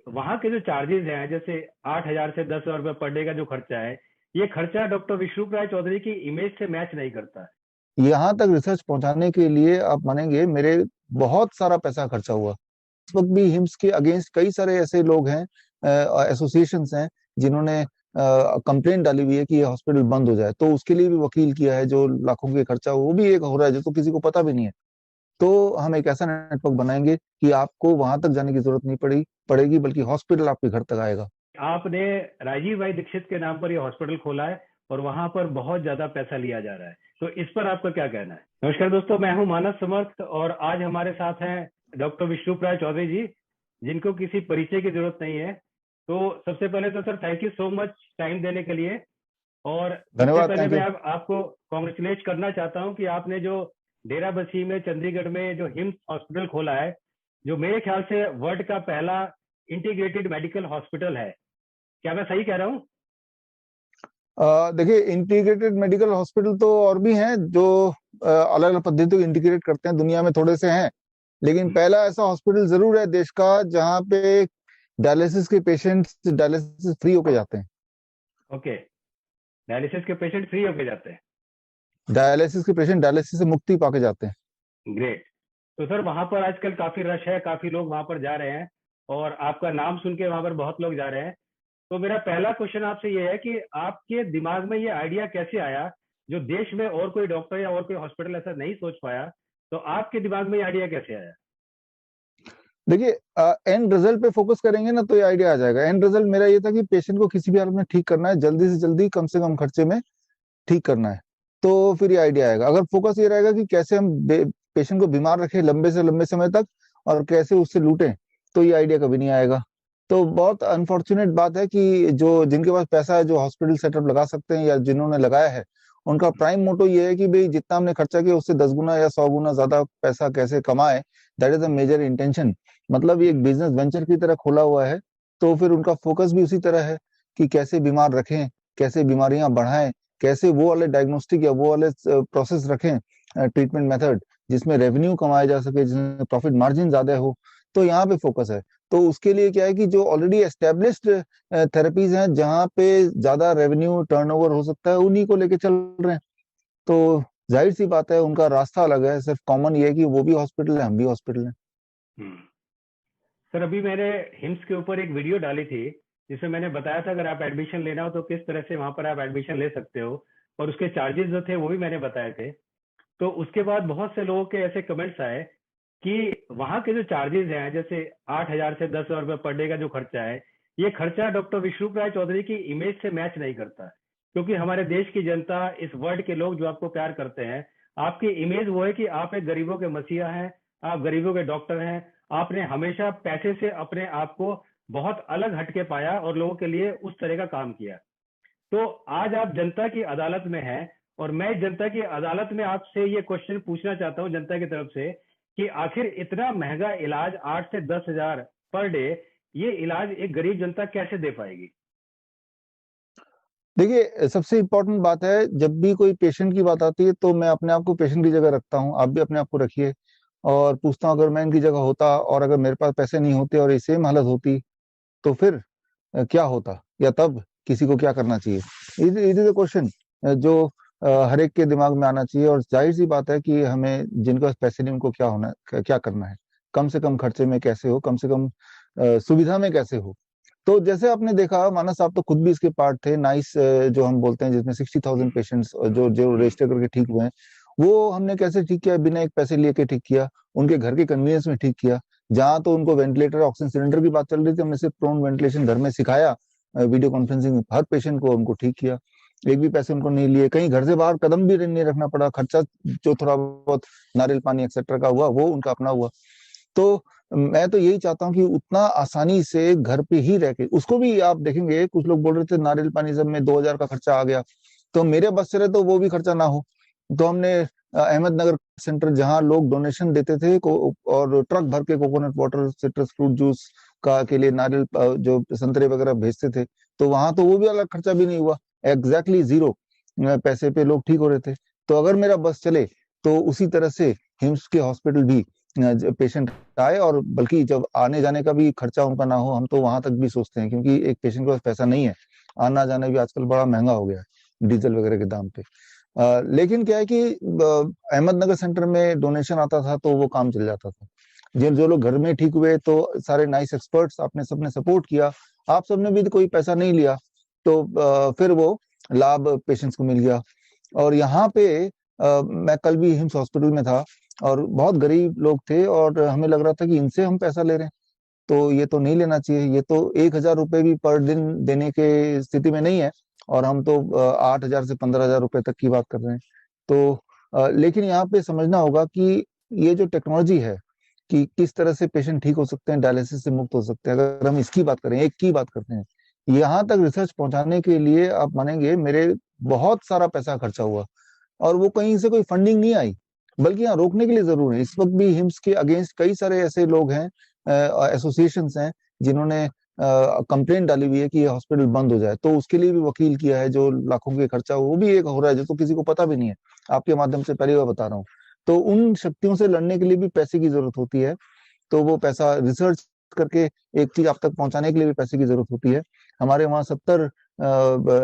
वहाँ के जो चार्जेस हैं, जैसे 8,000 से 10,000 रुपये पर डे का जो खर्चा है, ये खर्चा डॉक्टर विष्णु राय चौधरी की इमेज से मैच नहीं करता है। यहाँ तक रिसर्च पहुंचाने के लिए आप मानेंगे मेरे बहुत सारा पैसा खर्चा हुआ। इस वक्त भी हिम्स के अगेंस्ट कई सारे ऐसे लोग हैं, एसोसिएशंस हैं, जिन्होंने कंप्लेंट डाली हुई है कि ये हॉस्पिटल बंद हो जाए, तो उसके लिए भी वकील किया है। जो लाखों के खर्चा वो भी एक हो रहा है जो तो किसी को पता भी नहीं है। तो हम एक ऐसा नेटवर्क बनाएंगे कि आपको वहां तक जाने की जरूरत नहीं पड़ेगी, बल्कि हॉस्पिटल आपके घर तक आएगा। आपने राजीव भाई दीक्षित के नाम पर ये हॉस्पिटल खोला है और वहां पर बहुत ज्यादा पैसा लिया जा रहा है, तो इस पर आपका क्या कहना है? नमस्कार दोस्तों, मैं हूं मानस समर्थ और आज हमारे साथ हैं डॉक्टर विष्णु राय चौधरी जी, जिनको किसी परिचय की जरूरत नहीं है। तो सबसे पहले तो sir thank you so much time देने के लिए। और सबसे धन्यवाद। पहले थैंक मैं यू। आपको कॉन्ग्रेचुलेट करना चाहता हूं कि आपने जो डेरा बसी में चंडीगढ़ में जो हिम्स हॉस्पिटल खोला है, जो मेरे ख्याल से वर्ल्ड का पहला इंटीग्रेटेड मेडिकल हॉस्पिटल है। क्या मैं सही कह रहा हूँ? देखिए, इंटीग्रेटेड मेडिकल हॉस्पिटल तो और भी हैं जो अलग अलग पद्धति को इंटीग्रेट करते हैं, दुनिया में थोड़े से हैं। लेकिन पहला ऐसा हॉस्पिटल जरूर है देश का जहाँ पे डायलिसिस के पेशेंट्स डायलिसिस फ्री होके जाते हैं। ओके, डायलिसिस के पेशेंट फ्री होके जाते हैं। डायलिसिस के पेशेंट डायलिसिस से मुक्ति पाके जाते हैं। ग्रेट। तो सर वहां पर आजकल काफी रश है, काफी लोग वहां पर जा रहे हैं और आपका नाम सुन के वहां पर बहुत लोग जा रहे हैं। तो मेरा पहला क्वेश्चन आपसे ये है कि आपके दिमाग में ये आइडिया कैसे आया, जो देश में और कोई डॉक्टर या और कोई हॉस्पिटल ऐसा नहीं सोच पाया, तो आपके दिमाग में ये आइडिया कैसे आया? देखिए, एंड रिजल्ट पे फोकस करेंगे ना तो ये आइडिया आ जाएगा। एंड रिजल्ट मेरा ये था कि पेशेंट को किसी भी हालत में ठीक करना है, जल्दी से जल्दी कम से कम खर्चे में ठीक करना है। तो फिर ये आइडिया आएगा। अगर फोकस ये रहेगा कि कैसे हम पेशेंट को बीमार रखें लंबे से लंबे समय तक और कैसे उससे लूटें, तो ये आइडिया कभी नहीं आएगा। तो बहुत अनफॉर्चुनेट बात है कि जो जिनके पास पैसा है, जो हॉस्पिटल सेटअप लगा सकते हैं या जिन्होंने लगाया है, उनका प्राइम मोटो ये है कि भाई जितना हमने खर्चा किया उससे 10 गुना या 100 गुना ज्यादा पैसा कैसे कमाए। That is a major intention. मतलब ये एक बिजनेस वेंचर की तरह खोला हुआ है। तो फिर उनका फोकस भी उसी तरह है कि कैसे बीमार रखें, कैसे बीमारियां बढ़ाएं, कैसे वो वाले डायग्नोस्टिक या वो वाले प्रोसेस रखें, ट्रीटमेंट मेथड, जिसमें रेवेन्यू कमाया जा सके, जिसमें प्रॉफिट मार्जिन ज्यादा हो। तो यहाँ पे फोकस है। तो उसके लिए क्या है कि जो ऑलरेडी एस्टेब्लिश्ड थेरेपीज हैं जहाँ पे ज्यादा रेवेन्यू टर्नओवर हो सकता है, उन्हीं को लेके चल रहे हैं। तो जाहिर सी बात है उनका रास्ता अलग है, सिर्फ कॉमन ये है कि वो भी हॉस्पिटल है, हम भी हॉस्पिटल है। हम्म। सर अभी मैंने हिम्स के ऊपर एक वीडियो डाली थी जिसमें मैंने बताया था अगर आप एडमिशन लेना हो तो किस तरह से वहां पर आप एडमिशन ले सकते हो, और उसके चार्जेस जो थे वो भी मैंने बताए थे। तो उसके बाद बहुत से लोगों के ऐसे कमेंट्स आए कि वहां के जो चार्जेस हैं, जैसे 8,000 से 10,000 रुपये पर डे का जो खर्चा है, ये खर्चा डॉक्टर विष्णु राय चौधरी की इमेज से मैच नहीं करता। क्योंकि हमारे देश की जनता, इस वर्ल्ड के लोग जो आपको प्यार करते हैं, आपकी इमेज वो है कि आप एक गरीबों के मसीहा हैं, आप गरीबों के डॉक्टर हैं। आपने हमेशा पैसे से अपने आप को बहुत अलग हटके पाया और लोगों के लिए उस तरह का काम किया। तो आज आप जनता की अदालत में हैं और मैं जनता की अदालत में आपसे ये क्वेश्चन पूछना चाहता हूं जनता की तरफ से कि आखिर इतना महंगा इलाज 8 से 10 हजार पर डे, ये इलाज एक गरीब जनता कैसे दे पाएगी? देखिए, सबसे इम्पोर्टेंट बात है, जब भी कोई पेशेंट की बात आती है तो मैं अपने आप को पेशेंट की जगह रखता हूँ। आप भी अपने आप को रखिए और पूछता हूँ, अगर मैं इनकी जगह होता और अगर मेरे पास पैसे नहीं होते और ये सेम हालत होती तो फिर क्या होता, या तब किसी को क्या करना चाहिए। इट इज द क्वेश्चन जो हर एक के दिमाग में आना चाहिए। और जाहिर सी बात है कि हमें जिनके पास पैसे नहीं उनको क्या होना, क्या करना है, कम से कम खर्चे में कैसे हो, कम से कम सुविधा में कैसे हो। तो जैसे आपने देखा, मानस आप तो खुद भी इसके पार्ट थे, नाइस जो हम बोलते हैं, जिसमें 60,000 पेशेंट्स जो जो रजिस्टर करके ठीक हुए हैं, वो हमने कैसे ठीक किया? बिना एक पैसे लिए के ठीक किया, उनके घर के कन्वीनियंस में ठीक किया। जहां तो उनको वेंटिलेटर, ऑक्सीजन सिलेंडर की बात चल रही थी, हमने सिर्फ प्रोन वेंटिलेशन घर में सिखाया, वीडियो कॉन्फ्रेंसिंग हर पेशेंट को उनको ठीक किया। एक भी पैसे उनको नहीं लिए, कहीं घर से बाहर कदम भी नहीं रखना पड़ा। खर्चा जो थोड़ा बहुत नारियल पानी एक्सेट्रा का हुआ वो उनका अपना हुआ। तो मैं तो यही चाहता हूँ कि उतना आसानी से घर पे ही रह के, उसको भी आप देखेंगे कुछ लोग बोल रहे थे नारियल पानी सब में 2,000 का खर्चा आ गया, तो मेरे बस चले तो वो भी खर्चा ना हो। तो हमने अहमदनगर सेंटर, जहाँ लोग डोनेशन देते थे और ट्रक भर के coconut water, citrus fruit juice का के लिए नारियल जो संतरे वगैरह भेजते थे, तो वहां तो वो भी अलग खर्चा भी नहीं हुआ। एग्जैक्टली जीरो पैसे पे लोग ठीक हो रहे थे। तो अगर मेरा बस चले तो उसी तरह से हिम्स के हॉस्पिटल भी पेशेंट आए, और बल्कि जब आने जाने का भी खर्चा उनका ना हो, हम तो वहां तक भी सोचते हैं, क्योंकि एक पेशेंट के पास पैसा नहीं है, आना जाना भी आजकल बड़ा महंगा हो गया है डीजल वगैरह के दाम पे। लेकिन क्या है कि अहमदनगर सेंटर में डोनेशन आता था तो वो काम चल जाता था। जिन जो लोग घर में ठीक हुए तो सारे नाइस एक्सपर्ट्स आपने सबने सपोर्ट किया, आप सबने भी कोई पैसा नहीं लिया, तो फिर वो लाभ पेशेंट्स को मिल गया। और यहाँ पे मैं कल भी हिम्स हॉस्पिटल में था, और बहुत गरीब लोग थे, और हमें लग रहा था कि इनसे हम पैसा ले रहे हैं, तो ये तो नहीं लेना चाहिए, ये तो 1,000 रुपए भी पर दिन देने के स्थिति में नहीं है, और हम तो 8,000 से 15,000 रुपए तक की बात कर रहे हैं। तो लेकिन यहाँ पे समझना होगा कि ये जो टेक्नोलॉजी है, कि किस तरह से पेशेंट ठीक हो सकते हैं, डायलिसिस से मुक्त हो सकते हैं, अगर हम इसकी बात करें, एक की बात करते हैं, यहाँ तक रिसर्च पहुंचाने के लिए आप मानेंगे मेरे बहुत सारा पैसा खर्चा हुआ, और वो कहीं से कोई फंडिंग नहीं आई, बल्कि यहाँ रोकने के लिए जरूर है। इस वक्त भी हिम्स के अगेंस्ट कई सारे ऐसे लोग हैं, एसोसिएशन हैं, जिन्होंने कंप्लेंट डाली हुई है कि ये हॉस्पिटल बंद हो जाए, तो उसके लिए भी वकील किया है, जो लाखों के खर्चा वो भी एक हो रहा है, जो तो किसी को पता भी नहीं है, आपके माध्यम से पहली बार बता रहा हूँ। तो उन शक्तियों से लड़ने के लिए भी पैसे की जरूरत होती है, तो वो पैसा रिसर्च करके एक चीज आप तक पहुंचाने के लिए भी पैसे की जरूरत होती है। हमारे वहाँ 70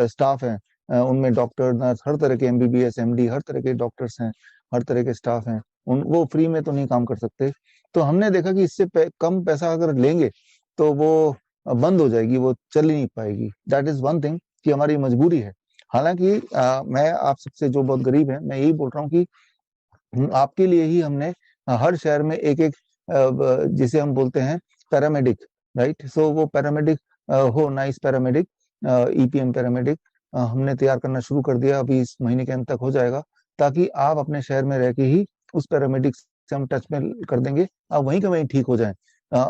स्टाफ हैं, उनमें डॉक्टर, नर्स, हर तरह के एमबीबीएस, एमडी, हर तरह के डॉक्टर्स हैं, हर तरह के स्टाफ हैं, उन वो फ्री में तो नहीं काम कर सकते। तो हमने देखा कि इससे कम पैसा अगर लेंगे तो वो बंद हो जाएगी, वो चल ही नहीं पाएगी। दैट इज वन थिंग, कि हमारी मजबूरी है। हालांकि मैं आप सबसे जो बहुत गरीब है, मैं यही बोल रहा हूँ कि आपके लिए ही हमने हर शहर में एक एक जिसे हम बोलते हैं पैरामेडिक, राइट, सो वो पैरामेडिक हो, नाइस पैरामेडिक, ईपीएम पैरामेडिक हमने तैयार करना शुरू कर दिया, अभी इस महीने के अंत तक हो जाएगा, ताकि आप अपने शहर में रह के ही उस पैरामेडिक से हम टच में कर देंगे, आप वहीं के वहीं ठीक हो जाएं।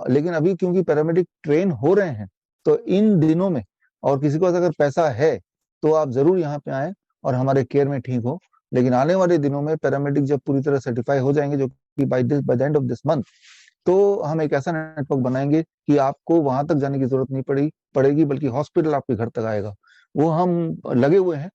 लेकिन अभी क्योंकि पैरामेडिक ट्रेन हो रहे हैं, तो इन दिनों में, और किसी को अगर पैसा है तो आप जरूर यहाँ पे आए और हमारे केयर में ठीक हो। लेकिन आने वाले दिनों में पैरामेडिक जब पूरी तरह सर्टिफाई हो जाएंगे, जो कि by the end of this month, तो हम एक ऐसा नेटवर्क बनाएंगे कि आपको वहां तक जाने की जरूरत नहीं पड़ेगी, बल्कि हॉस्पिटल आपके घर तक आएगा। वो हम लगे हुए हैं।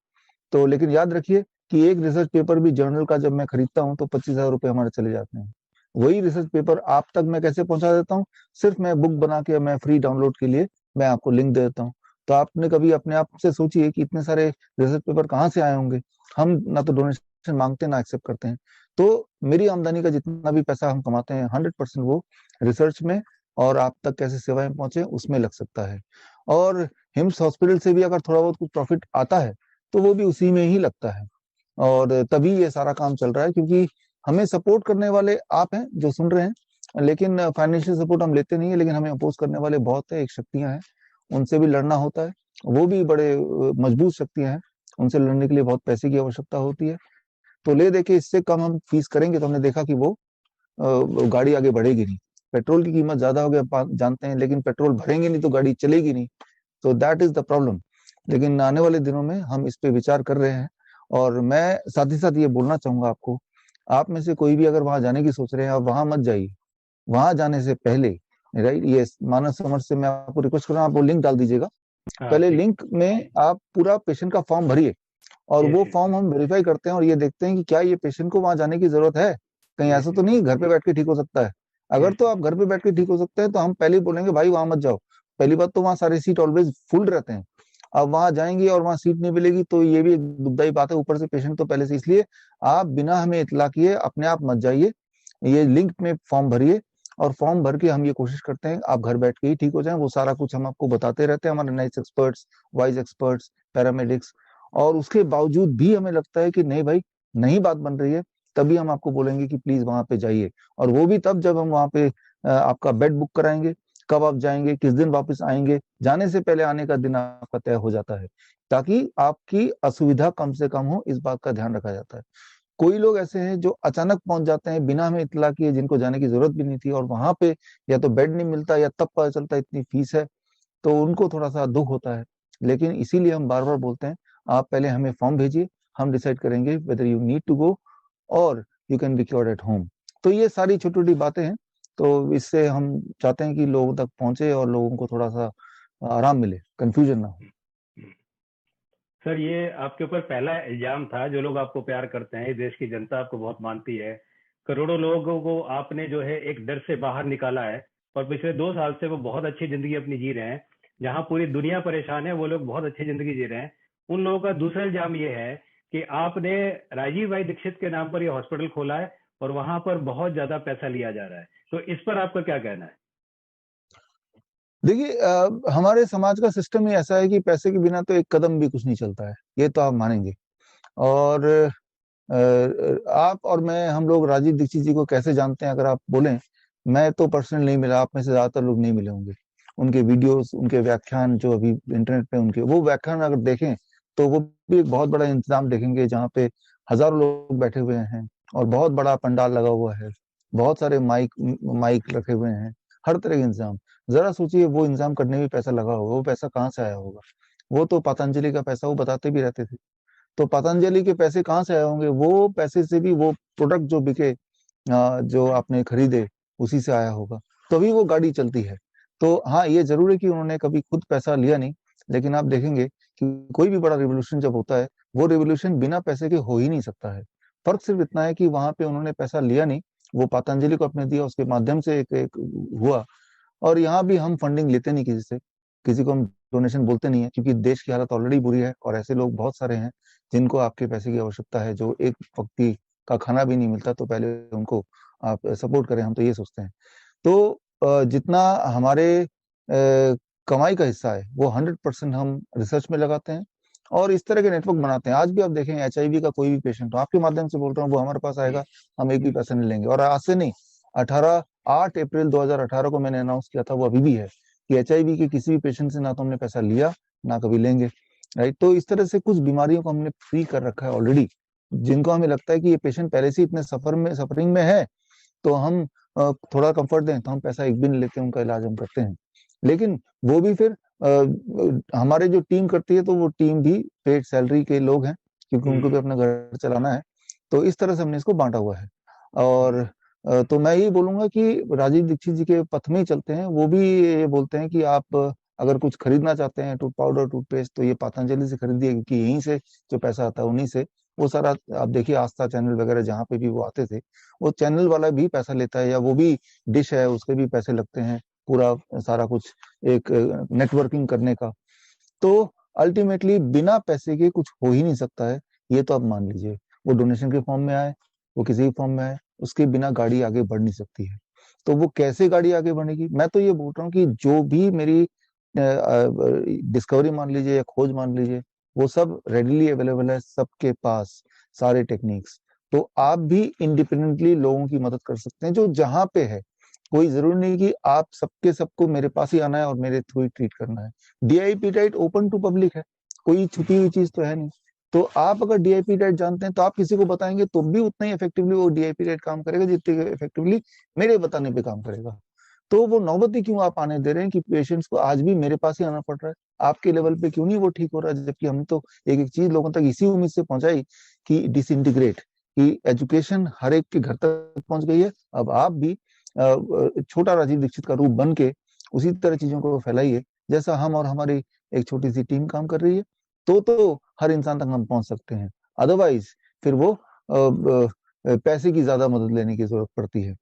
तो लेकिन याद रखिए कि एक रिसर्च पेपर भी जर्नल का जब मैं खरीदता हूँ तो 25,000 रुपये हमारे चले जाते हैं। वही रिसर्च पेपर आप तक मैं कैसे पहुंचा देता हूँ, सिर्फ मैं बुक बना के, मैं फ्री डाउनलोड के लिए मैं आपको लिंक दे देता हूँ। तो आपने कभी अपने आप से सोचिए कि इतने सारे रिसर्च पेपर कहाँ से आए होंगे। हम ना तो डोनेशन मांगते हैं, ना एक्सेप्ट करते हैं। तो मेरी आमदनी का जितना भी पैसा हम कमाते हैं, 100% वो रिसर्च में और आप तक कैसे सेवाएं पहुंचे उसमें लग सकता है। और हिम्स हॉस्पिटल से भी अगर थोड़ा बहुत कुछ प्रॉफिट आता है तो वो भी उसी में ही लगता है, और तभी ये सारा काम चल रहा है, क्योंकि हमें सपोर्ट करने वाले आप हैं जो सुन रहे हैं, लेकिन फाइनेंशियल सपोर्ट हम लेते नहीं है, लेकिन हमें अपोज करने वाले बहुत है, एक शक्तियां हैं, उनसे भी लड़ना होता है। वो भी बड़े मजबूत शक्तियां हैं, उनसे लड़ने के लिए बहुत पैसे की आवश्यकता होती है। तो ले दे के इससे कम हम फीस करेंगे तो हमने देखा कि वो गाड़ी आगे बढ़ेगी नहीं। पेट्रोल की कीमत ज्यादा हो गया जानते हैं, लेकिन पेट्रोल भरेंगे नहीं तो गाड़ी चलेगी नहीं। तो दैट इज द प्रॉब्लम। लेकिन आने वाले दिनों में हम इस पे विचार कर रहे हैं। और मैं साथ ही साथ ये बोलना चाहूंगा आपको, आप में से कोई भी अगर वहां जाने की सोच रहे हैं, आप वहां मत जाइए। वहां जाने से पहले, राइट, ये मानव समर से मैं आपको रिक्वेस्ट कर रहा हूँ, आप वो लिंक डाल दीजिएगा। हाँ पहले ठीक। लिंक में आप पूरा पेशेंट का फॉर्म भरिए, और यस वो यस। फॉर्म हम वेरीफाई करते हैं और ये देखते हैं कि क्या ये पेशेंट को वहां जाने की जरूरत है। कहीं यस ऐसा तो यस। नहीं घर पे बैठ के ठीक हो सकता है। अगर यस तो यस। आप घर पे बैठ के ठीक हो सकते हैं तो हम पहले ही बोलेंगे भाई वहां मत जाओ। पहली बात तो वहाँ सारे सीट ऑलवेज फुल रहते हैं। अब वहां जाएंगे और वहां सीट नहीं मिलेगी तो ये भी एक दुखदाई बात है, ऊपर से पेशेंट तो पहले से, इसलिए आप बिना हमें इतला किए अपने आप मत जाइए। ये लिंक में फॉर्म भरिए, और फॉर्म भर के हम ये कोशिश करते हैं आप घर बैठ के ही ठीक हो जाएं। वो सारा कुछ हम आपको बताते रहते हैं, हमारे nice experts, wise experts, paramedics. और उसके बावजूद भी हमें लगता है कि नहीं भाई, नहीं बात बन रही है, तभी हम आपको बोलेंगे कि प्लीज वहां पे जाइए। और वो भी तब जब हम वहां पे आपका बेड बुक कराएंगे, कब आप जाएंगे, किस दिन वापस आएंगे, जाने से पहले आने का दिन आपका तय हो जाता है, ताकि आपकी असुविधा कम से कम हो, इस बात का ध्यान रखा जाता है। कोई लोग ऐसे हैं जो अचानक पहुंच जाते हैं बिना हमें इतला किए, जिनको जाने की जरूरत भी नहीं थी, और वहां पे या तो बेड नहीं मिलता या तब पता चलता इतनी फीस है, तो उनको थोड़ा सा दुख होता है। लेकिन इसीलिए हम बार बार बोलते हैं, आप पहले हमें फॉर्म भेजिए, हम डिसाइड करेंगे whether you need to go और you can be cured at home. तो ये सारी छोटी छोटी बातें हैं। तो इससे हम चाहते हैं कि लोगों तक पहुंचे और लोगों को थोड़ा सा आराम मिले, कंफ्यूजन ना हो। सर ये आपके ऊपर पहला इल्जाम था, जो लोग आपको प्यार करते हैं, देश की जनता आपको बहुत मानती है, करोड़ों लोगों को आपने जो है एक डर से बाहर निकाला है, और पिछले 2 साल से वो बहुत अच्छी जिंदगी अपनी जी रहे हैं। जहाँ पूरी दुनिया परेशान है, वो लोग बहुत अच्छी जिंदगी जी रहे हैं। उन लोगों का दूसरा इल्जाम ये है कि आपने राजीव भाई दीक्षित के नाम पर ये हॉस्पिटल खोला है और वहां पर बहुत ज्यादा पैसा लिया जा रहा है। तो इस पर आपका क्या कहना है? देखिए, हमारे समाज का सिस्टम ही ऐसा है कि पैसे के बिना तो एक कदम भी कुछ नहीं चलता है, ये तो आप मानेंगे। और आप और मैं, हम लोग राजीव दीक्षित जी को कैसे जानते हैं अगर आप बोलें, मैं तो पर्सनल नहीं मिला, आप में से ज्यादातर लोग नहीं मिले होंगे। उनके वीडियोस, उनके व्याख्यान जो अभी इंटरनेट पे, उनके वो व्याख्यान अगर देखें तो वो भी एक बहुत बड़ा इंतजाम देखेंगे, जहाँ पे हजारों लोग बैठे हुए हैं और बहुत बड़ा पंडाल लगा हुआ है, बहुत सारे माइक माइक रखे हुए हैं, हर तरह के इंतजाम। जरा सोचिए, वो इंतजाम करने में पैसा लगा होगा, वो पैसा कहाँ से आया होगा? वो तो पतंजलि का पैसा, वो बताते भी रहते थे। तो पतंजलि के पैसे कहाँ से आए होंगे? वो पैसे से भी वो प्रोडक्ट जो बिके, जो आपने खरीदे, उसी से आया होगा, तभी वो गाड़ी चलती है। तो हाँ, ये जरूर है कि उन्होंने कभी खुद पैसा लिया नहीं, लेकिन आप देखेंगे कि कोई भी बड़ा रिवोल्यूशन जब होता है, वो रिवोल्यूशन बिना पैसे के हो ही नहीं सकता है। फर्क सिर्फ इतना है कि वहां पे उन्होंने पैसा लिया नहीं, वो पतंजलि को अपने दिया, उसके माध्यम से एक हुआ। और यहाँ भी हम फंडिंग लेते नहीं किसी से, किसी को हम डोनेशन बोलते नहीं है, क्योंकि देश की हालत ऑलरेडी बुरी है और ऐसे लोग बहुत सारे हैं जिनको आपके पैसे की आवश्यकता है, जो एक वक्ती का खाना भी नहीं मिलता, तो पहले उनको आप सपोर्ट करें, हम तो ये सोचते हैं। तो जितना हमारे कमाई का हिस्सा है, वो 100% हम रिसर्च में लगाते हैं और इस तरह के नेटवर्क बनाते हैं। आज भी आप देखें, HIV का कोई भी पेशेंट हो, आपके माध्यम से बोल रहा हूँ, वो हमारे पास आएगा, हम एक भी पैसा नहीं लेंगे। और आज से नहीं, 8 अप्रैल 2018 को मैंने अनाउंस किया था, वो अभी भी है, कि HIV के किसी भी पेशेंट से ना तो हमने पैसा लिया, ना कभी लेंगे। राइट? तो इस तरह से कुछ बीमारियों को हमने फ्री कर रखा है ऑलरेडी, जिनको हमें लगता है कि ये पेशेंट पहले से इतने सफरिंग में है, तो हम थोड़ा कंफर्ट दें, तो हम पैसा एक भी नहीं लेते, उनका इलाज हम करते हैं। लेकिन वो भी फिर हमारे जो टीम करती है, तो वो टीम भी पेड सैलरी के लोग हैं, क्योंकि उनको भी अपना घर चलाना है। तो इस तरह से हमने इसको बांटा हुआ है। और तो मैं यही बोलूंगा कि राजीव दीक्षित जी के पथ में ही चलते हैं। वो भी ये बोलते हैं कि आप अगर कुछ खरीदना चाहते हैं, टूथ पाउडर, टूथपेस्ट, तो ये पतंजलि से खरीदिए, क्योंकि यहीं से जो पैसा आता है उन्हीं से वो सारा। आप देखिए, आस्था चैनल वगैरह जहाँ पे भी वो आते थे, वो चैनल वाला भी पैसा लेता है, या वो भी डिश है उसके भी पैसे लगते हैं, पूरा सारा कुछ एक नेटवर्किंग करने का। तो अल्टीमेटली बिना पैसे के कुछ हो ही नहीं सकता है, ये तो आप मान लीजिए। वो डोनेशन के फॉर्म में आए, वो किसी भी फॉर्म में आए, उसके बिना गाड़ी आगे बढ़ नहीं सकती है। तो वो कैसे गाड़ी आगे बढ़ेगी? मैं तो ये बोल रहा हूँ कि जो भी मेरी डिस्कवरी मान लीजिए या खोज मान लीजिए, वो सब रेडिली अवेलेबल है सबके पास, सारे टेक्निक्स। तो आप भी इंडिपेंडेंटली लोगों की मदद कर सकते हैं, जो जहां पे है। कोई जरूरी नहीं कि आप सबके सबको मेरे पास ही आना है और मेरे थ्रू ही ट्रीट करना है। DIP diet open to public है, कोई छुपी हुई चीज तो है नहीं। तो आप अगर DIP डाइट जानते हैं, तो आप किसी को बताएंगे तो भी उतना ही इफेक्टिवली वो DIP डाइट काम करेगा, जितनी इफेक्टिवली मेरे बताने पे काम करेगा। तो वो नौबत ही क्यों आप आने दे रहे हैं कि पेशेंट्स को आज भी मेरे पास ही आना पड़ रहा है? आपके लेवल पे क्यों नहीं वो ठीक हो रहा है? जबकि हमने तो एक एक चीज लोगों तक इसी उम्मीद से पहुंचाई कि डिसइंटीग्रेट, कि एजुकेशन हर एक के घर तक पहुंच गई है। अब आप भी छोटा राजीव दीक्षित का रूप बन के उसी तरह चीजों को फैलाइए, जैसा हम और हमारी एक छोटी सी टीम काम कर रही है। तो हर इंसान तक हम पहुंच सकते हैं। अदरवाइज फिर वो पैसे की ज्यादा मदद लेने की जरूरत पड़ती है।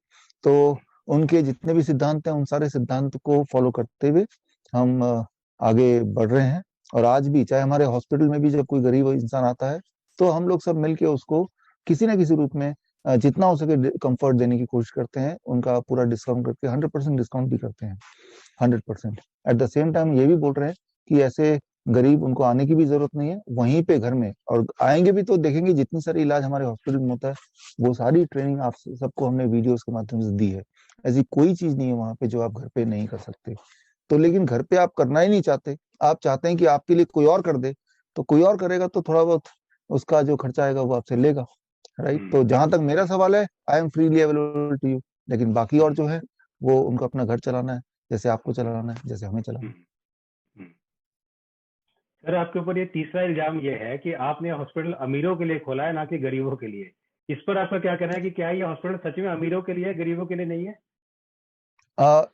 तो उनके जितने भी सिद्धांत हैं, उन सारे सिद्धांत को फॉलो करते हुए हम आगे बढ़ रहे हैं। और आज भी चाहे हमारे हॉस्पिटल में भी जब कोई गरीब इंसान आता है, तो हम लोग सब मिलके उसको किसी ना किसी रूप में जितना हो सके कंफर्ट देने की कोशिश करते हैं, उनका पूरा डिस्काउंट करके 100% डिस्काउंट भी करते हैं, 100%। एट द सेम टाइम ये भी बोल रहे हैं कि ऐसे गरीब उनको आने की भी जरूरत नहीं है, वहीं पे घर में, और आएंगे भी तो देखेंगे जितनी सारी इलाज हमारे हॉस्पिटल में होता है, वो सारी ट्रेनिंग आप सबको हमने वीडियोस के माध्यम से दी है। ऐसी कोई चीज नहीं है वहां पे जो आप घर पे नहीं कर सकते। तो लेकिन घर पे आप करना ही नहीं चाहते, आप चाहते हैं कि आपके लिए कोई और कर दे। तो कोई और करेगा तो थोड़ा बहुत उसका जो खर्चा आएगा वो आपसे लेगा। राइट? तो जहां तक मेरा सवाल है, I am freely available to you. लेकिन बाकी और जो है, वो उनको अपना घर चलाना है, जैसे आपको चलाना है, जैसे हमें चलाना है। सर, आपके ऊपर ये तीसरा इल्जाम ये है कि आपने हॉस्पिटल अमीरों के लिए खोला है, ना कि गरीबों के लिए। इस पर आपका क्या कहना है कि क्या ये हॉस्पिटल सच में अमीरों के लिए है, गरीबों के लिए नहीं है?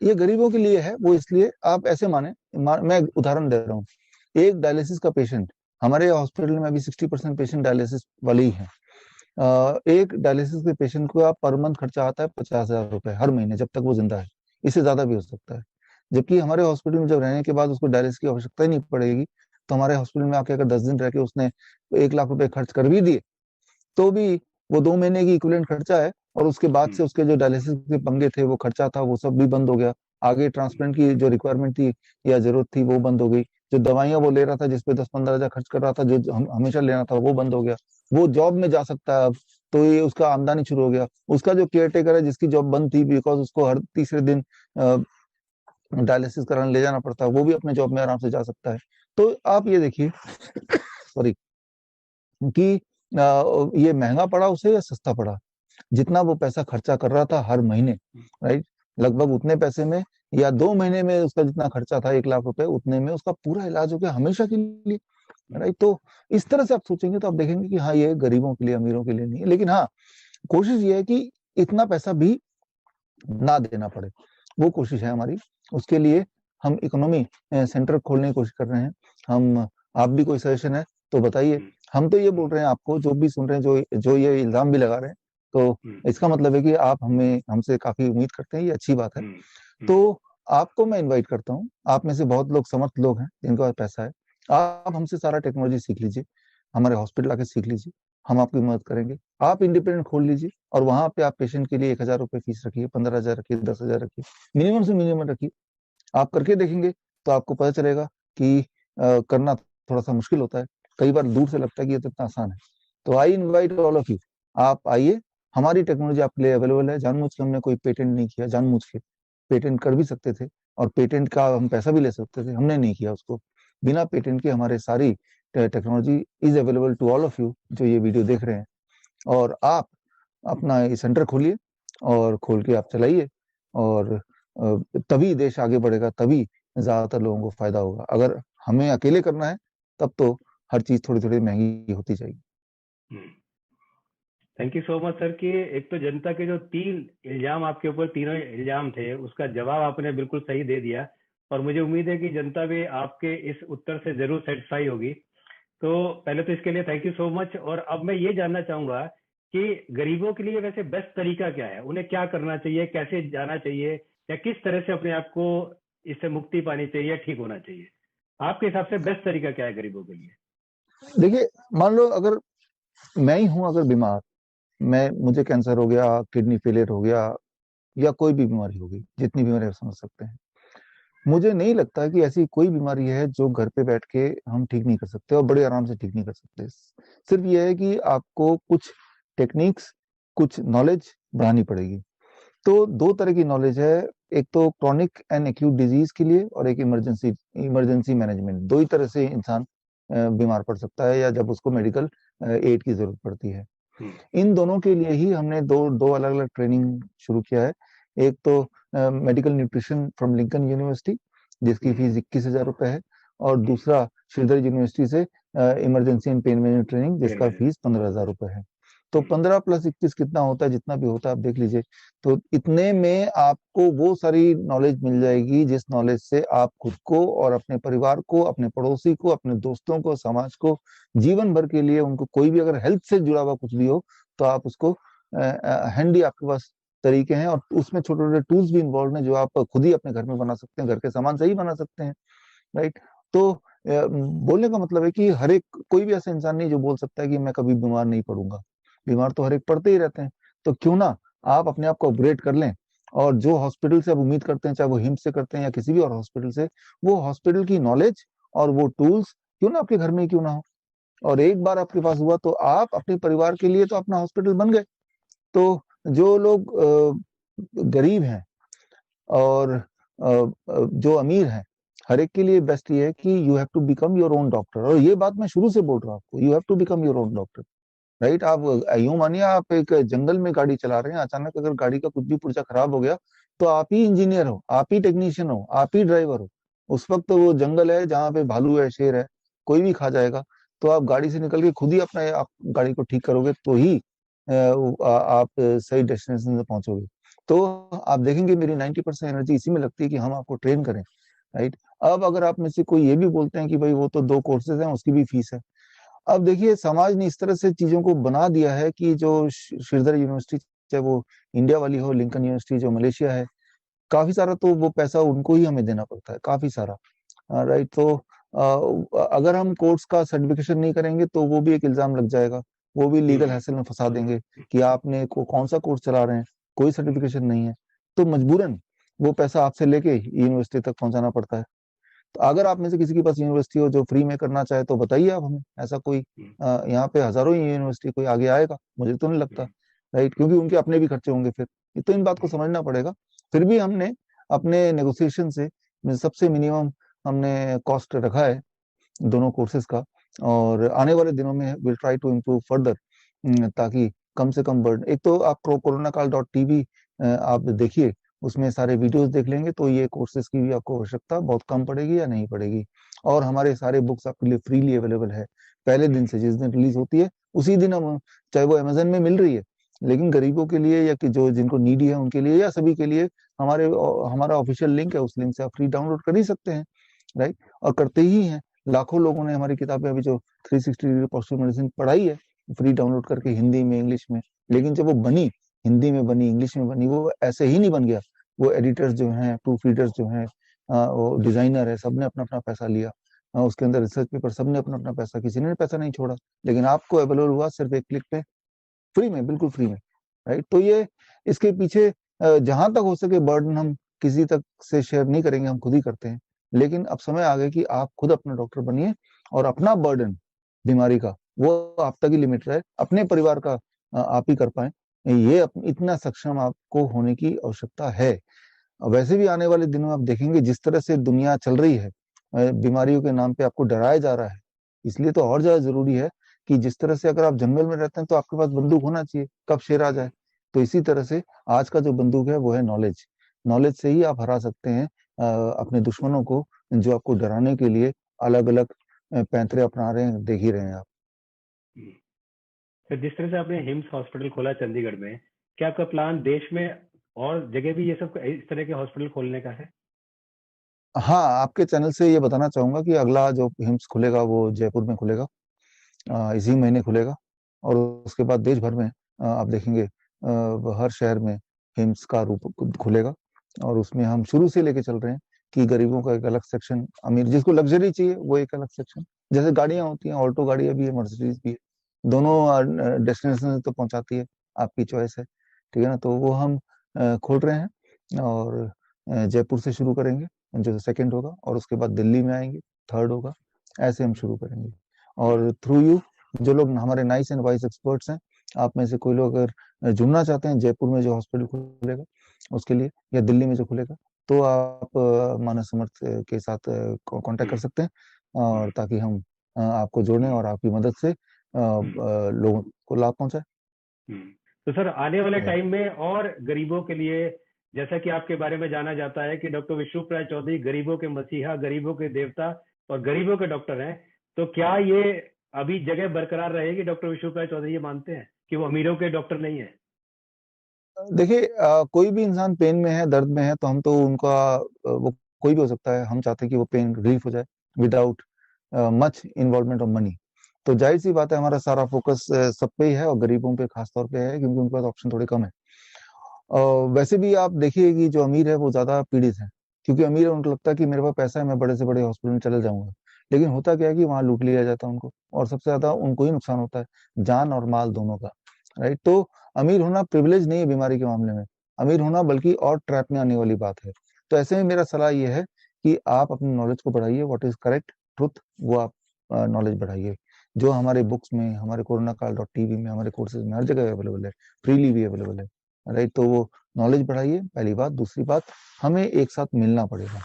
ये गरीबों के लिए है। वो इसलिए, आप ऐसे माने, मैं उदाहरण दे रहा हूँ। एक डायलिसिस का पेशेंट, हमारे हॉस्पिटल में अभी 60% पेशेंट डायलिसिस वाले ही हैं। एक डायलिसिस के पेशेंट को आप पर मंथ खर्चा आता है 50,000 रुपए हर महीने, जब तक वो जिंदा है। इससे ज्यादा भी हो सकता है। जबकि हमारे हॉस्पिटल में जब रहने के बाद उसको डायलिसिस की आवश्यकता ही नहीं पड़ेगी, तो हमारे हॉस्पिटल में आके अगर 10 दिन रह के उसने 1 लाख रुपए खर्च कर भी दिए, तो भी वो 2 महीने की इक्विवेलेंट खर्चा है, और उसके बाद से उसके जो डायलिसिस के पंगे थे, वो खर्चा था, वो सब भी बंद हो गया। आगे ट्रांसप्लांट की जो रिक्वायरमेंट थी या जरूरत थी, वो बंद हो गई। जो दवाइयां वो ले रहा था, जिसपे 10-15 हजार खर्च कर रहा था, जो हमेशा लेना था, वो बंद हो गया। वो जॉब में जा सकता है अब, तो ये उसका आमदनी शुरू हो गया। उसका जो केयर टेकर है, जिसकी जॉब बंद थी बिकॉज उसको हर तीसरे दिन डायलिसिस कराने ले जाना पड़ता है, वो भी अपने जॉब में आराम से जा सकता है। तो आप ये देखिए सॉरी कि ये महंगा पड़ा उसे या सस्ता पड़ा। जितना वो पैसा खर्चा कर रहा था हर महीने, राइट, लगभग उतने पैसे में या 2 महीने में उसका जितना खर्चा था 1 लाख रुपए, उतने में उसका पूरा इलाज हो गया हमेशा के लिए, राइट। तो इस तरह से आप सोचेंगे तो आप देखेंगे कि हाँ, ये गरीबों के लिए, अमीरों के लिए नहीं है। लेकिन हाँ, कोशिश ये है कि इतना पैसा भी ना देना पड़े, वो कोशिश है हमारी। उसके लिए हम इकोनॉमी सेंटर खोलने की कोशिश कर रहे हैं। हम आप भी कोई सजेशन है तो बताइए। हम तो ये बोल रहे हैं आपको, जो भी सुन रहे हैं, जो जो ये इल्जाम भी लगा रहे हैं, तो इसका मतलब है कि आप हमसे काफी उम्मीद करते हैं, ये अच्छी बात है। तो आपको मैं इनवाइट करता हूँ, आप में से बहुत लोग समर्थ लोग हैं जिनके पास पैसा है, आप हमसे सारा टेक्नोलॉजी सीख लीजिए, हमारे हॉस्पिटल आके सीख लीजिए, हम आपकी मदद करेंगे। आप इंडिपेंडेंट खोल लीजिए, और वहां पे आप पेशेंट के लिए 1,000 रुपए फीस रखिए, 15,000 रखिए, 10,000 रखिए, मिनिमम से मिनिमम रखिए। आप करके देखेंगे तो आपको पता चलेगा कि करना थोड़ा सा मुश्किल होता है, कई बार दूर से लगता है कि ये तो इतना आसान है। तो I invite all of you, आप आइए, हमारी टेक्नोलॉजी आपके लिए अवेलेबल है। जानबूझ के हमने कोई पेटेंट नहीं किया, जानबूझ के पेटेंट कर भी सकते थे, और पेटेंट का हम पैसा भी ले सकते थे, हमने नहीं किया उसको। बिना पेटेंट के हमारे सारी technology is available to all of you जो ये वीडियो देख रहे हैं। और आप अपना ये सेंटर खोलिए, और खोल के आप चलाइए, और तभी देश आगे बढ़ेगा, तभी ज्यादातर लोगों को फायदा होगा। अगर हमें अकेले करना है, तब तो हर चीज थोड़ी थोड़ी महंगी होती जाएगी। Thank you so much sir कि एक तो जनता के जो 3 इल्जाम आपके ऊपर, तीनों इल्जाम थे, उसका जवाब आपने बिल्कुल सही दे दिया। और मुझे उम्मीद है कि जनता भी आपके इस उत्तर से जरूर सेटिस्फाई होगी। तो पहले तो इसके लिए थैंक यू सो मच। और अब मैं ये जानना चाहूंगा कि गरीबों के लिए वैसे बेस्ट तरीका क्या है, उन्हें क्या करना चाहिए, कैसे जाना चाहिए, या किस तरह से अपने आप को इससे मुक्ति पानी चाहिए, ठीक होना चाहिए। आपके हिसाब से बेस्ट तरीका क्या है गरीबों के लिए? देखिए, मान लो अगर मैं ही हूं अगर बीमार, मुझे कैंसर हो गया, किडनी फेलियर हो गया, या कोई भी बीमारी हो गई, जितनी बीमारी आप समझ सकते हैं, मुझे नहीं लगता कि ऐसी कोई बीमारी है जो घर पे बैठ के हम ठीक नहीं कर सकते, और बड़े आराम से ठीक नहीं कर सकते। सिर्फ यह है कि आपको कुछ टेक्निक्स, कुछ नॉलेज बढ़ानी पड़ेगी। तो दो तरह की नॉलेज है, एक तो क्रॉनिक एंड एक्यूट डिजीज के लिए, और एक इमरजेंसी इमरजेंसी मैनेजमेंट। दो ही तरह से इंसान बीमार पड़ सकता है, या जब उसको मेडिकल एड की जरूरत पड़ती है। इन दोनों के लिए ही हमने दो दो अलग अलग ट्रेनिंग शुरू किया है। एक तो medical nutrition from Lincoln university, जिसकी फीस 21,000 रुपए है, और दूसरा श्रीधर यूनिवर्सिटी से emergency and pain management training, जिसका फीस 15,000 रुपए है। तो 15 + 21 कितना होता है, जितना भी होता है आप देख लीजिए। तो इतने में आपको वो सारी नॉलेज मिल जाएगी, जिस नॉलेज से आप खुद को और अपने परिवार को, अपने पड़ोसी को, अपने दोस्तों को, समाज को जीवन भर के लिए, उनको कोई भी अगर हेल्थ से जुड़ा हुआ कुछ भी हो, तो आप उसको हैंडी आपके पास तरीके हैं, और उसमें छोटे छोटे टूल्स भी इन्वॉल्व हैं जो आप खुद ही अपने घर में बना सकते हैं, घर के सामान से ही बना सकते हैं, राइट। तो बोलने का मतलब है कि हर एक, कोई भी ऐसा इंसान नहीं जो बोल सकता है कि मैं कभी बीमार नहीं पड़ूंगा। बीमार तो हर एक पड़ते ही रहते हैं। तो क्यों ना आप अपने आप को अपग्रेड कर लें, और जो हॉस्पिटल से आप उम्मीद करते हैं, चाहे वो हिम्स से करते हैं या किसी भी और हॉस्पिटल से, वो हॉस्पिटल की नॉलेज और वो टूल्स क्यों ना आपके घर में ही क्यों ना हो। और एक बार आपके पास हुआ तो आप अपने परिवार के लिए तो अपना हॉस्पिटल बन गए। तो जो लोग गरीब हैं और जो अमीर हैं, हर एक के लिए बेस्ट ये है कि you have to become your own doctor. और ये बात मैं शुरू से बोल रहा हूँ आपको, you have to become your own doctor, right. आप यूं मानिए, आप एक जंगल में गाड़ी चला रहे हैं, अचानक अगर गाड़ी का कुछ भी पुर्जा खराब हो गया, तो आप ही इंजीनियर हो, आप ही टेक्नीशियन हो, आप ही ड्राइवर हो। उस वक्त तो वो जंगल है जहाँ पे भालू है, शेर है, कोई भी खा जाएगा। तो आप गाड़ी से निकल के खुद ही अपना आप गाड़ी को ठीक करोगे, तो ही आप सही डेस्टिनेशन से पहुंचोगे। तो आप देखेंगे मेरी 90% एनर्जी इसी में लगती है कि हम आपको ट्रेन करें, राइट। अब अगर आप में से कोई ये भी बोलते हैं कि भाई वो तो 2 कोर्सेज हैं, उसकी भी फीस है। अब देखिए समाज ने इस तरह से चीजों को बना दिया है कि जो श्रीधर यूनिवर्सिटी, चाहे वो इंडिया वाली हो, लिंकन यूनिवर्सिटी जो मलेशिया है, काफी सारा तो वो पैसा उनको ही हमें देना पड़ता है, काफी सारा। राइट। तो अगर हम कोर्स का सर्टिफिकेशन नहीं करेंगे तो वो भी एक इल्जाम लग जाएगा, वो भी लीगल हैसल में फंसा देंगे कि आपने कौन सा कोर्स चला रहे हैं, कोई सर्टिफिकेशन नहीं है। तो मजबूरन वो पैसा आपसे लेके यूनिवर्सिटी तक पहुंचाना पड़ता है। तो अगर आप में से किसी के पास यूनिवर्सिटी हो जो फ्री में करना चाहे तो बताइए आप हमें। ऐसा कोई यहाँ पे हजारों ही यूनिवर्सिटी, कोई आगे आएगा? मुझे तो नहीं लगता। राइट, क्योंकि उनके अपने भी खर्चे होंगे फिर। तो इन बात को समझना पड़ेगा। फिर भी हमने अपने नेगोशिएशन से सबसे मिनिमम हमने कॉस्ट रखा है दोनों कोर्सेज का, और आने वाले दिनों में will try to improve further, ताकि कम से कम बर्डन। एक तो आप कोरोना काल .tv आप देखिए, उसमें सारे वीडियोस देख लेंगे तो ये कोर्सेज की भी आपको आवश्यकता बहुत कम पड़ेगी या नहीं पड़ेगी। और हमारे सारे बुक्स आपके लिए फ्रीली अवेलेबल है पहले दिन से, जिस दिन रिलीज होती है उसी दिन हम, चाहे वो अमेजन में मिल रही है, लेकिन गरीबों के लिए या कि जो जिनको नीडी है उनके लिए या सभी के लिए हमारे हमारा ऑफिशियल लिंक है, उस लिंक से आप फ्री डाउनलोड कर ही सकते हैं। राइट, और करते ही हैं। लाखों लोगों ने हमारी किताबें अभी जो 360 डिग्री पॉजिटिव मेडिसिन पढ़ाई है फ्री डाउनलोड करके, हिंदी में, इंग्लिश में। लेकिन जब वो बनी, हिंदी में बनी, इंग्लिश में बनी, वो ऐसे ही नहीं बन गया। वो एडिटर्स जो हैं, प्रूफ रीडर्स जो हैं, वो डिजाइनर है, सबने अपना अपना पैसा लिया। उसके अंदर रिसर्च पेपर, सबने अपना अपना पैसा, किसी ने पैसा नहीं छोड़ा। लेकिन आपको अवेलेबल हुआ सिर्फ एक क्लिक पे, फ्री में, बिल्कुल फ्री में। राइट। तो ये इसके पीछे जहां तक हो सके बर्डन हम किसी तक से शेयर नहीं करेंगे, हम खुद ही करते हैं। लेकिन अब समय आ गया कि आप खुद अपना डॉक्टर बनिए और अपना बर्डन बीमारी का वो आप तक ही लिमिट रहे, अपने परिवार का आप ही कर पाए। ये इतना सक्षम आपको होने की आवश्यकता है। वैसे भी आने वाले दिनों में आप देखेंगे जिस तरह से दुनिया चल रही है, बीमारियों के नाम पे आपको डराया जा रहा है। इसलिए तो और ज्यादा जरूरी है कि जिस तरह से अगर आप जंगल में रहते हैं तो आपके पास बंदूक होना चाहिए, कब शेर आ जाए। तो इसी तरह से आज का जो बंदूक है वो है नॉलेज। नॉलेज से ही आप हरा सकते हैं अपने दुश्मनों को, जो आपको डराने के लिए अलग अलग पैंतरे अपना रहे हैं, देख ही रहे हैं आप। तो जिस तरह से आपने हिम्स हॉस्पिटल खोला चंडीगढ़ में, क्या आपका प्लान देश में और जगह भी ये सब इस तरह के हॉस्पिटल खोलने का है? हाँ, आपके चैनल से ये बताना चाहूंगा कि अगला जो हिम्स खुलेगा वो जयपुर में खुलेगा, इसी महीने खुलेगा। और उसके बाद देश भर में आप देखेंगे हर शहर में हिम्स का रूप खुलेगा। और उसमें हम शुरू से लेके चल रहे हैं कि गरीबों का एक अलग सेक्शन, अमीर जिसको लग्जरी चाहिए वो एक अलग सेक्शन। जैसे गाड़ियां होती हैं, ऑल्टो गाड़ियां भी है, मर्सिडीज भी है, दोनों डेस्टिनेशन तो पहुंचाती है, आपकी चॉइस है। ठीक है ना। तो वो हम खोल रहे हैं, और जयपुर से शुरू करेंगे जो सेकंड होगा, और उसके बाद दिल्ली में आएंगे, थर्ड होगा। ऐसे हम शुरू करेंगे। और थ्रू यू, जो लोग हमारे नाइस एंड वाइज एक्सपर्ट्स हैं, आप में से कोई लोग अगर जुड़ना चाहते हैं जयपुर में जो हॉस्पिटल खुलेगा उसके लिए, या दिल्ली में जो खुलेगा, तो आप मानस समर्थ के साथ कांटेक्ट कर सकते हैं, और ताकि हम आपको जोड़ें और आपकी मदद से लोगों को लाभ पहुंचाए। तो सर आने वाले राइट। टाइम में और गरीबों के लिए, जैसा कि आपके बारे में जाना जाता है कि डॉक्टर विश्वरूप राय चौधरी गरीबों के मसीहा, गरीबों के देवता और गरीबों के डॉक्टर हैं, तो क्या ये अभी जगह बरकरार रहेगी? डॉक्टर विश्वरूप राय चौधरी ये मानते हैं कि वो अमीरों के डॉक्टर नहीं है? देखिए कोई भी इंसान पेन में है, दर्द में है, तो हम तो उनका वो कोई भी हो सकता है, हम चाहते हैं कि वो पेन रिलीफ हो जाए without much involvement of money. तो जाहिर सी बात है हमारा सारा फोकस सब पे ही है, और गरीबों पे खास तौर पे है, क्योंकि उनके पास ऑप्शन थोड़े कम है। वैसे भी आप देखिए कि जो अमीर है वो ज्यादा पीड़ित है, क्योंकि अमीर है उनको लगता है कि मेरे पास पैसा है, मैं बड़े से बड़े हॉस्पिटल में चले जाऊंगा। लेकिन होता क्या है कि वहां लूट लिया जाता है उनको, और सबसे ज्यादा उनको ही नुकसान होता है, जान और माल दोनों का। राइट। तो अमीर होना प्रिविलेज नहीं है बीमारी के मामले में, अमीर होना बल्कि और ट्रैप में आने वाली बात है। तो ऐसे में मेरा सलाह ये है कि आप अपनी नॉलेज को बढ़ाइए, व्हाट इज करेक्ट ट्रुथ, वो आप नॉलेज बढ़ाइए, जो हमारे बुक्स में, हमारे कोरोना काल .tv में, हमारे कोर्सेज में हर जगह अवेलेबल है, फ्रीली भी अवेलेबल है। राइट। तो वो नॉलेज बढ़ाइए, पहली बात। दूसरी बात, हमें एक साथ मिलना पड़ेगा,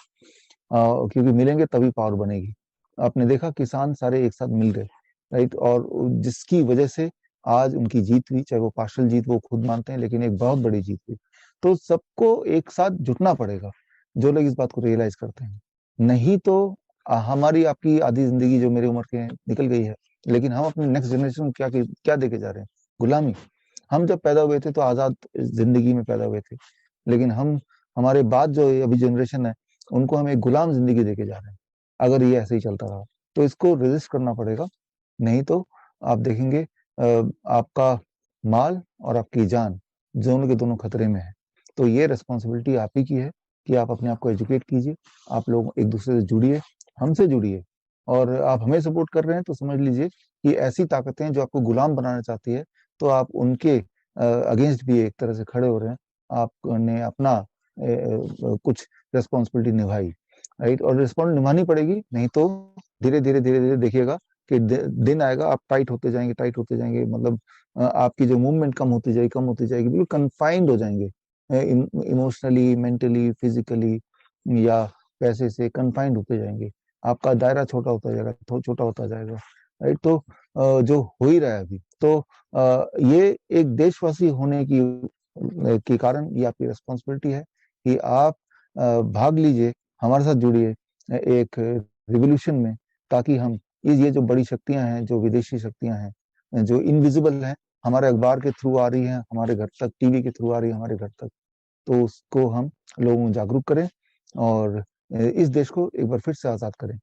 क्योंकि मिलेंगे तभी पावर बनेगी। आपने देखा किसान सारे एक साथ मिल गए। राइट। और जिसकी वजह से आज उनकी जीत हुई, चाहे वो पार्शल जीत वो खुद मानते हैं, लेकिन एक बहुत बड़ी जीत हुई। तो सबको एक साथ जुटना पड़ेगा, जो लोग इस बात को रियलाइज करते हैं। नहीं तो हमारी आपकी आधी जिंदगी जो मेरी उम्र के निकल गई है, लेकिन हम अपने नेक्स्ट जनरेशन को क्या क्या देके जा रहे हैं? गुलामी। हम जब पैदा हुए थे तो आजाद जिंदगी में पैदा हुए थे, लेकिन हम, हमारे बाद जो अभी जनरेशन है, उनको हम एक गुलाम जिंदगी देके जा रहे हैं, अगर ये ऐसे ही चलता रहा। तो इसको रेजिस्ट करना पड़ेगा, नहीं तो आप देखेंगे आपका माल और आपकी जान दोनों के दोनों खतरे में है। तो ये रिस्पॉन्सिबिलिटी आप ही की है कि आप अपने आप को एजुकेट कीजिए, आप लोग एक दूसरे से जुड़िए, हमसे जुड़िए, और आप हमें सपोर्ट कर रहे हैं तो समझ लीजिए कि ऐसी ताकतें जो आपको गुलाम बनाना चाहती है, तो आप उनके अगेंस्ट भी एक तरह से खड़े हो रहे हैं। आपने अपना कुछ रिस्पॉन्सिबिलिटी निभाई, राइट, और रिस्पॉन्सिबिलिटी निभानी पड़ेगी, नहीं तो धीरे धीरे धीरे धीरे देखिएगा कि दिन आएगा आप टाइट होते जाएंगे, टाइट होते जाएंगे, मतलब आपकी जो मूवमेंट कम होती जाएगी, कम होती जाएगी, बिल्कुल कन्फाइंड हो जाएंगे, इमोशनली, मेंटली, फिजिकली, या पैसे से कन्फाइंड होते जाएंगे, आपका दायरा छोटा होता जाएगा, छोटा होता जाएगा, राइट। तो जो हो ही रहा है अभी, तो ये एक देशवासी होने की के कारण ये आपकी रिस्पॉन्सिबिलिटी है कि आप भाग लीजिए, हमारे साथ जुड़िए एक रिवोल्यूशन में, ताकि हम ये जो बड़ी शक्तियां हैं, जो विदेशी शक्तियां हैं, जो इनविजिबल हैं, हमारे अखबार के थ्रू आ रही हैं हमारे घर तक, टीवी के थ्रू आ रही है हमारे घर तक, तो उसको हम लोगों को जागरूक करें और इस देश को एक बार फिर से आजाद करें।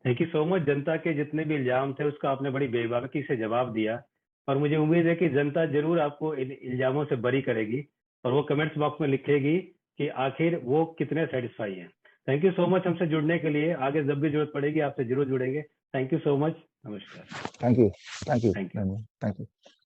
Thank you so much. जनता के जितने भी इल्जाम थे उसका आपने बड़ी बेबाकी से जवाब दिया, और मुझे उम्मीद है कि जनता जरूर आपको इन इल्जामों से बरी करेगी और वो कमेंट्स बॉक्स में लिखेगी कि आखिर वो कितने सेटिस्फाई हैं। थैंक यू सो मच हमसे जुड़ने के लिए। आगे जब भी जरूरत पड़ेगी आपसे जरूर जुड़ेंगे। Thank you so much. नमस्कार। Thank you, thank you, thank you. Thank you.